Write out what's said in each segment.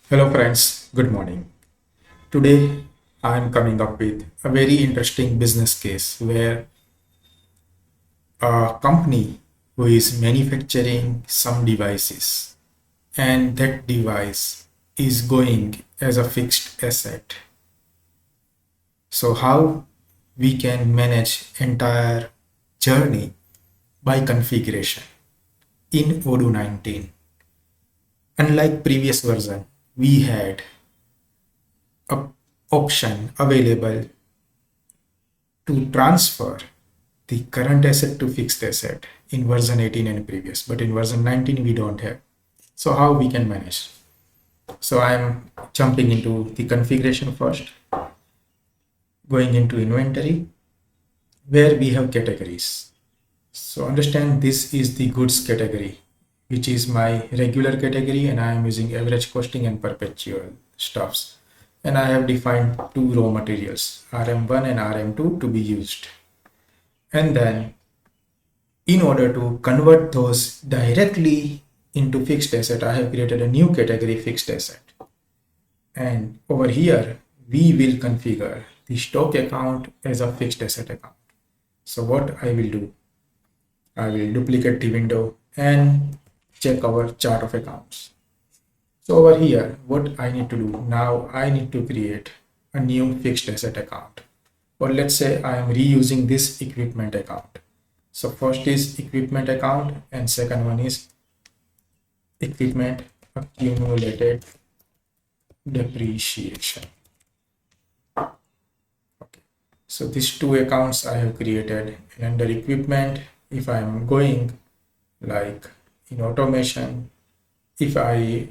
Hello friends, good morning. Today I am coming up with a very interesting business case where a company who is manufacturing some devices and that device is going as a fixed asset. So how we can manage entire journey by configuration in Odoo 19. Unlike previous version, we had a option available to transfer the current asset to fixed asset in version 18 and previous, but in version 19 we don't have. So how we can manage? So I'm jumping into the configuration first, going into inventory where we have categories. So understand this is the goods category, which is my regular category, and I am using average costing and perpetual stuffs. And I have defined two raw materials, RM1 and RM2, to be used. And then in order to convert those directly into fixed asset, I have created a new category, fixed asset. And over here, we will configure the stock account as a fixed asset account. So what I will do, I will duplicate the window and check our chart of accounts. So over here, what I need to do now, I need to create a new fixed asset account. Or let's say I am reusing this equipment account. So first is equipment account and second one is equipment accumulated depreciation. Okay. So these two accounts I have created, and under equipment, if I am going like in automation, if I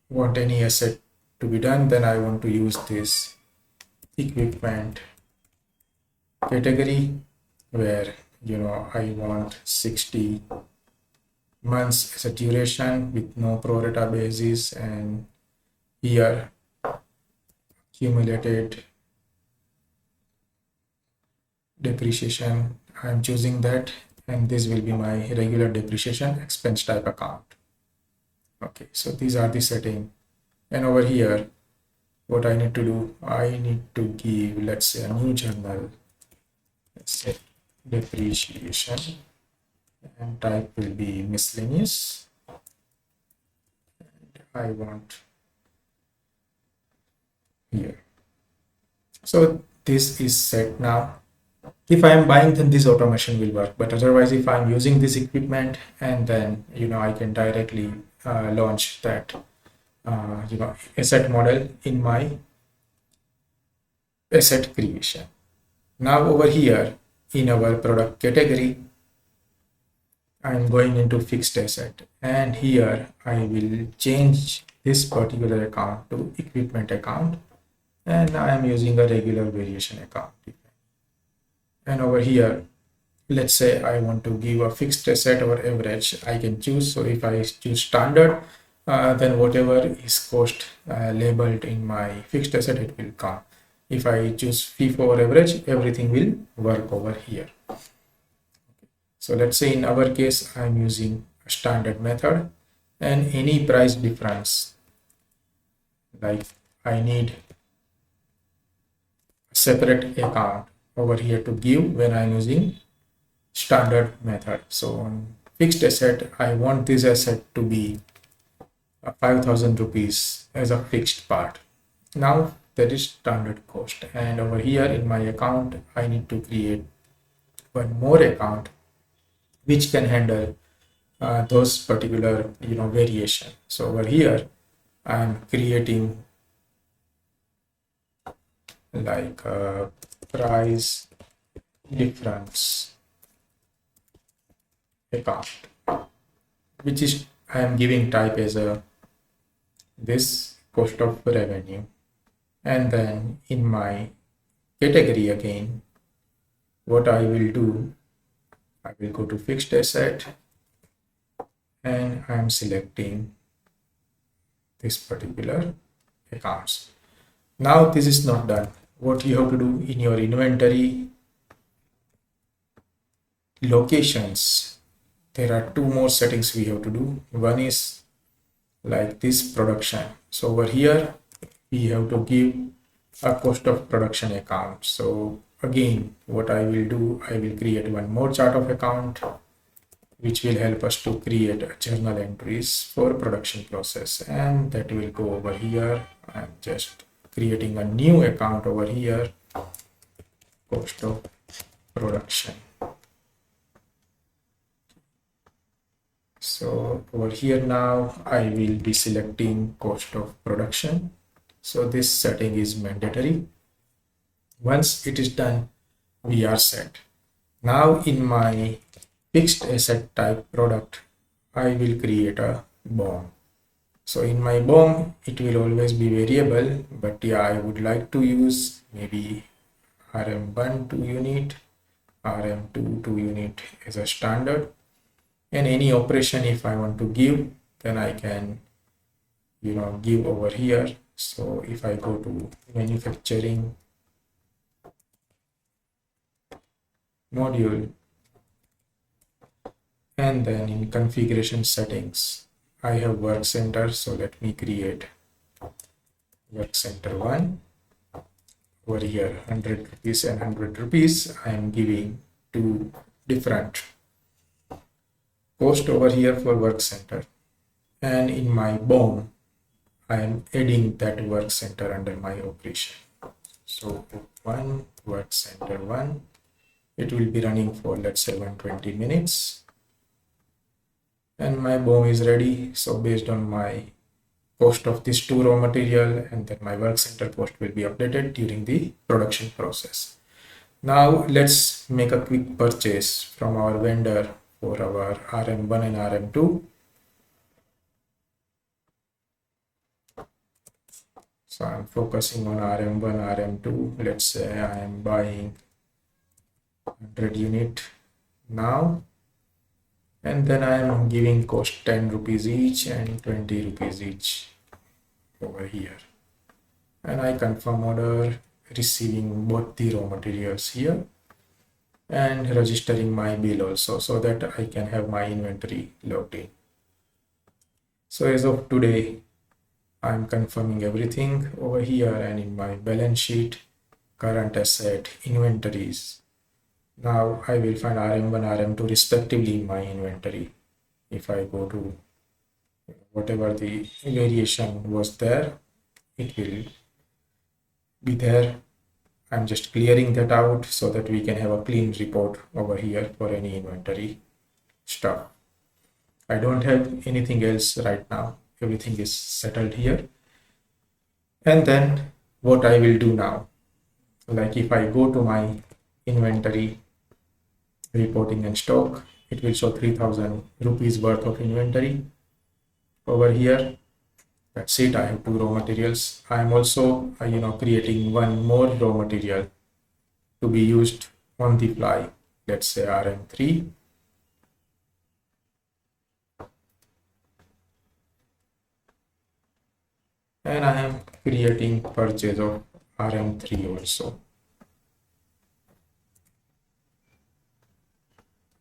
want any asset to be done, then I want to use this equipment category where I want 60 months as a duration with no pro rata basis, and here accumulated depreciation, I'm choosing that, and this will be my regular depreciation expense type account. Okay, so these are the setting, and over here what I need to do, I need to give, let's say, a new journal, let's say depreciation, and type will be miscellaneous. I want here. So this is set now. If I am buying, then this automation will work, but otherwise if I'm using this equipment, and then I can directly launch that asset model in my asset creation. Now over here in our product category, I'm going into fixed asset, and here I will change this particular account to equipment account, and I am using a regular variation account. And over here, let's say I want to give a fixed asset or average, I can choose. So if I choose standard, then whatever is cost labeled in my fixed asset, it will come. If I choose FIFO or average, everything will work over here. So let's say in our case, I'm using a standard method, and any price difference, like I need a separate account over here to give when I'm using standard method. So on fixed asset, I want this asset to be 5,000 rupees as a fixed part. Now that is standard cost, and over here in my account, I need to create one more account which can handle those particular variation. So over here I'm creating like a price difference account, which is I am giving type as a this cost of revenue, and then in my category again, what I will do, I will go to fixed asset, and I am selecting this particular accounts. Now this is not done. What you have to do in your inventory locations, there are two more settings we have to do. One is like this production. So over here we have to give a cost of production account. So again, what I will do, I will create one more chart of account which will help us to create journal entries for production process, and that will go over here. I'm just creating a new account over here, cost of production. So over here now I will be selecting cost of production. So this setting is mandatory. Once it is done, we are set. Now in my fixed asset type product, I will create a BOM. So in my BOM, it will always be variable, but yeah, I would like to use maybe RM1 2 unit, RM2 2 unit as a standard, and any operation if I want to give, then I can give over here. So if I go to manufacturing module, and then in configuration settings I have work center. So let me create work center 1. Over here 100 rupees and 100 rupees, I am giving two different cost over here for work center, and in my BOM I am adding that work center under my operation. So one work center 1, it will be running for, let's say, 120 minutes, and my BOM is ready. So based on my cost of this two raw material, and then my work center cost will be updated during the production process. Now let's make a quick purchase from our vendor for our RM1 and RM2. So I'm focusing on RM1, RM2. Let's say I am buying 100 unit now, and then I am giving cost 10 rupees each and 20 rupees each over here, and I confirm order, receiving both the raw materials here and registering my bill also, so that I can have my inventory logged in. So as of today, I'm confirming everything over here, and in my balance sheet, current asset, inventories, now I will find RM1, RM2 respectively in my inventory. If I go to whatever the variation was there, it will be there. I'm just clearing that out so that we can have a clean report over here for any inventory stuff. I don't have anything else right now. Everything is settled here. And then what I will do now, like if I go to my inventory reporting and stock, it will show 3000 rupees worth of inventory over here. That's it. I have two raw materials. I am also creating one more raw material to be used on the fly. Let's say RM3. And I am creating purchase of RM3 also.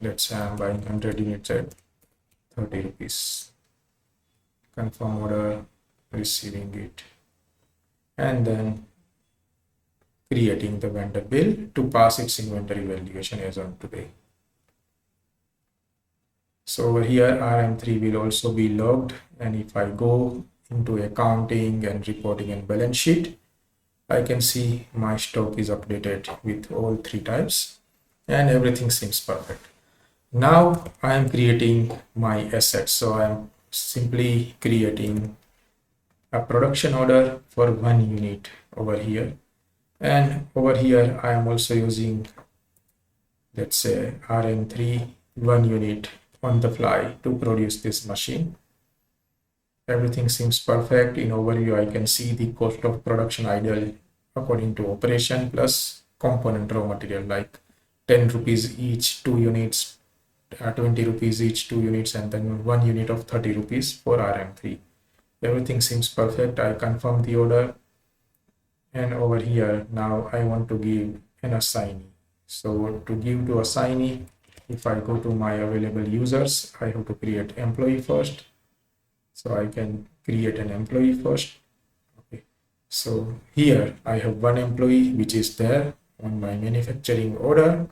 Let's say I'm buying 100 units at 30 rupees. Confirm order, receiving it, and then creating the vendor bill to pass its inventory valuation as on today. So over here RM3 will also be logged, and if I go into accounting and reporting and balance sheet, I can see my stock is updated with all three types and everything seems perfect. Now I am creating my assets. So I am simply creating a production order for 1 unit over here, and over here I am also using, let's say, RM3 1 unit on the fly to produce this machine. Everything seems perfect. In overview, I can see the cost of production idle according to operation plus component raw material, like 10 rupees each 2 units, 20 rupees each 2 units, and then 1 unit of 30 rupees for RM3. Everything seems perfect. I confirm the order, and over here now I want to give an assignee. So to give to assignee, if I go to my available users, I have to create employee first. So I can create an employee first. Okay, so here I have one employee which is there on my manufacturing order.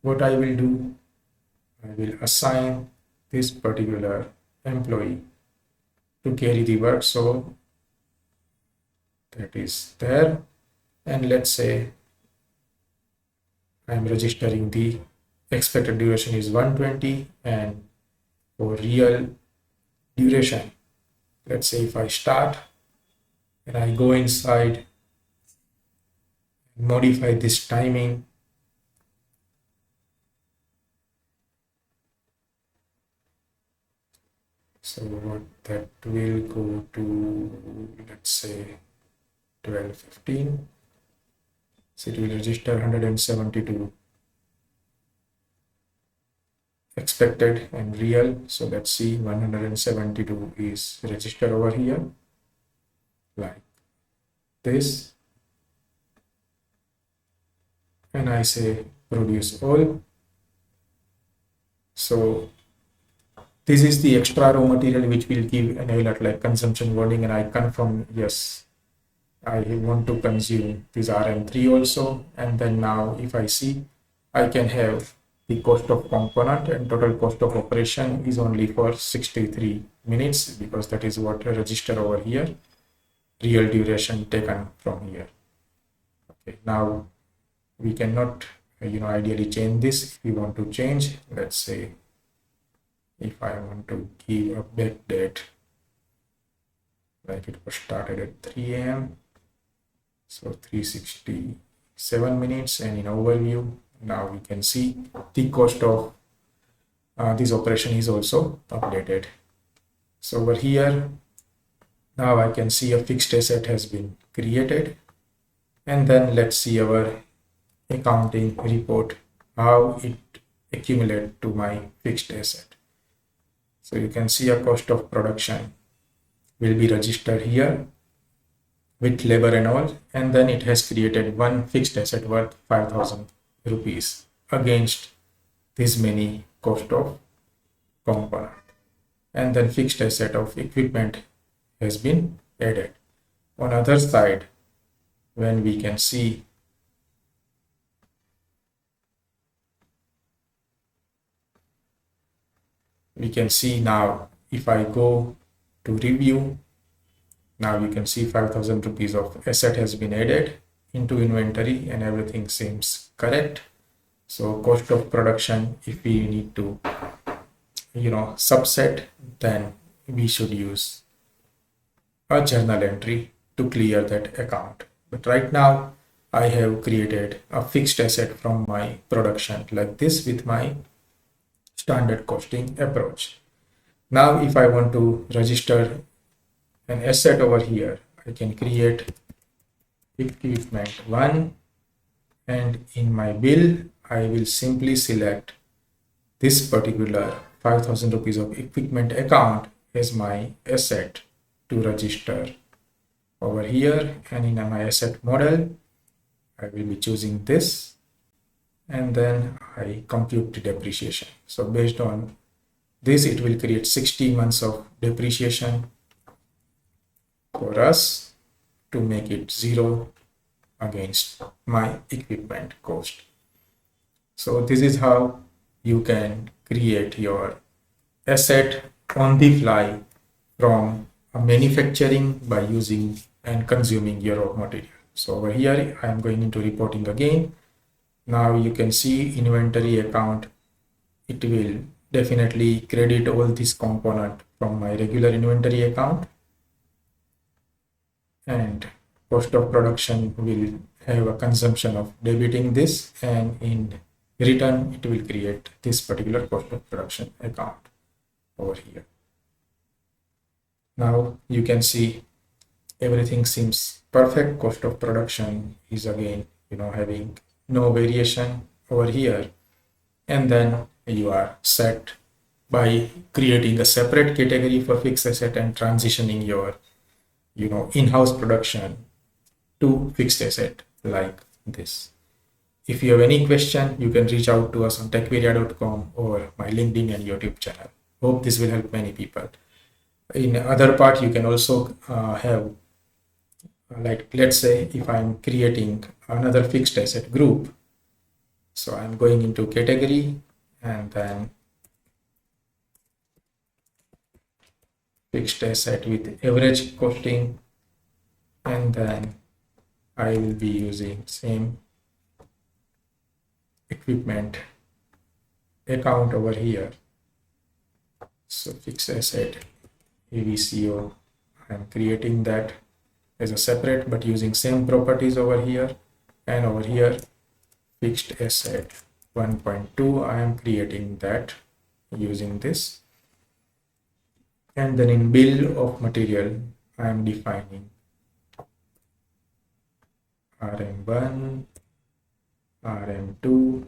What I will do, I will assign this particular employee to carry the work, so that is there. And let's say I'm registering the expected duration is 120, and for real duration, let's say if I start and I go inside, modify this timing, so what that will go to, let's say 12:15. So it will register 172 expected and real. So let's see, 172 is registered over here like this, and I say produce all. So this is the extra raw material which will give an alert like consumption warning, and I confirm yes, I want to consume this RM3 also. And then now if I see, I can have the cost of component and total cost of operation is only for 63 minutes because that is what register over here, real duration taken from here. Okay, now we cannot ideally change this. If we want to change, let's say if I want to give a back date, like it was started at 3 a.m. so 367 minutes, and in overview now we can see the cost of this operation is also updated. So over here now I can see a fixed asset has been created, and then let's see our accounting report, how it accumulates to my fixed asset. So you can see a cost of production will be registered here with labor and all, and then it has created one fixed asset worth 5,000 rupees against this many cost of component, and then fixed asset of equipment has been added. On other side, when we can see now, if I go to review, now you can see 5,000 rupees of asset has been added into inventory and everything seems correct. So cost of production, if we need to subset, then we should use a journal entry to clear that account. But right now I have created a fixed asset from my production like this with my standard costing approach. Now if I want to register an asset over here, I can create equipment 1, and in my bill I will simply select this particular 5,000 rupees of equipment account as my asset to register over here, and in my asset model I will be choosing this, and then I compute the depreciation. So based on this, it will create 60 months of depreciation for us to make it 0 against my equipment cost. So this is how you can create your asset on the fly from manufacturing by using and consuming your raw material. So over here I am going into reporting again. Now you can see inventory account, it will definitely credit all this component from my regular inventory account, and cost of production will have a consumption of debiting this, and in return it will create this particular cost of production account over here. Now you can see everything seems perfect. Cost of production is again having no variation over here, and then you are set by creating a separate category for fixed asset and transitioning your in-house production to fixed asset like this. If you have any question, you can reach out to us on techpedia.com or my LinkedIn and YouTube channel. Hope this will help many people. In other part, you can also have, like, let's say if I'm creating another fixed asset group, so I'm going into category and then fixed asset with average costing, and then I will be using same equipment account over here. So fixed asset AVCO, I'm creating that as a separate but using same properties over here, and over here fixed asset 1.2, I am creating that using this, and then in bill of material I am defining RM1, RM2,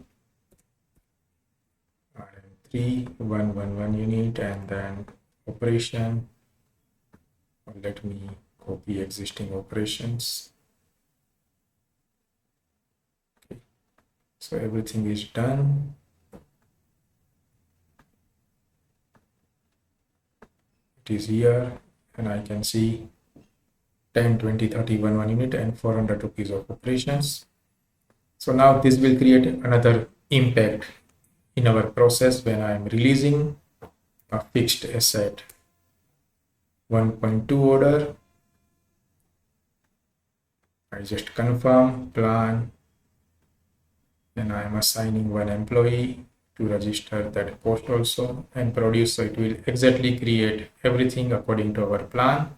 RM3, 111 unit, and then operation. Let me copy existing operations. Okay. So everything is done. It is here, and I can see 10, 20, 30, 1 unit and 400 rupees of operations. So now this will create another impact in our process when I am releasing a fixed asset 1.2 order. I just confirm plan, and I am assigning one employee to register that post also and produce, so it will exactly create everything according to our plan.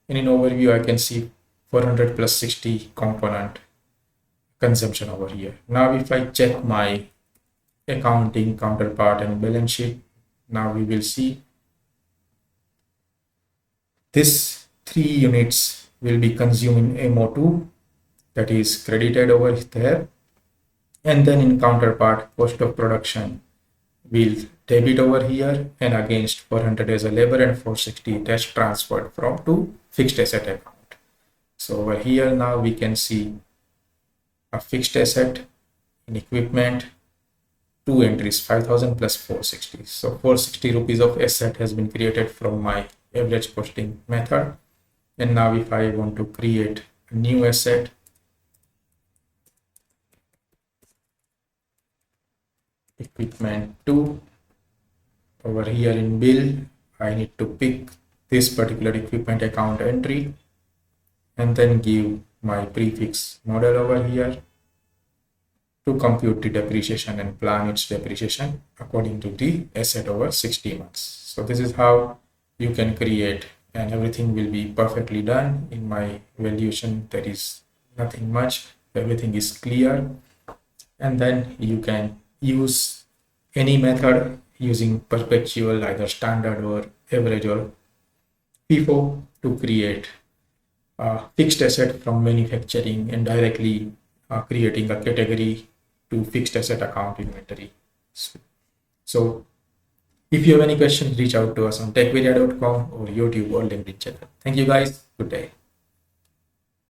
And in overview I can see 400 plus 60 component consumption over here. Now if I check my accounting counterpart and balance sheet, now we will see this 3 units will be consumed in MO2, that is credited over there, and then in counterpart cost of production will debit over here, and against 400 as a labor and 460 it has transferred from to fixed asset account. So over here now we can see a fixed asset in equipment, 2 entries 5000 plus 460, so 460 rupees of asset has been created from my average costing method. And now if I want to create a new asset, equipment 2, over here in bill I need to pick this particular equipment account entry and then give my prefix model over here to compute the depreciation and plan its depreciation according to the asset over 60 months. So this is how you can create, and everything will be perfectly done. In my valuation there is nothing much, everything is clear, and then you can use any method using perpetual, either standard or average or FIFO, to create a fixed asset from manufacturing and directly creating a category to fixed asset account inventory. So if you have any questions, reach out to us on techvidya.com or YouTube or LinkedIn channel. Thank you guys. Good day.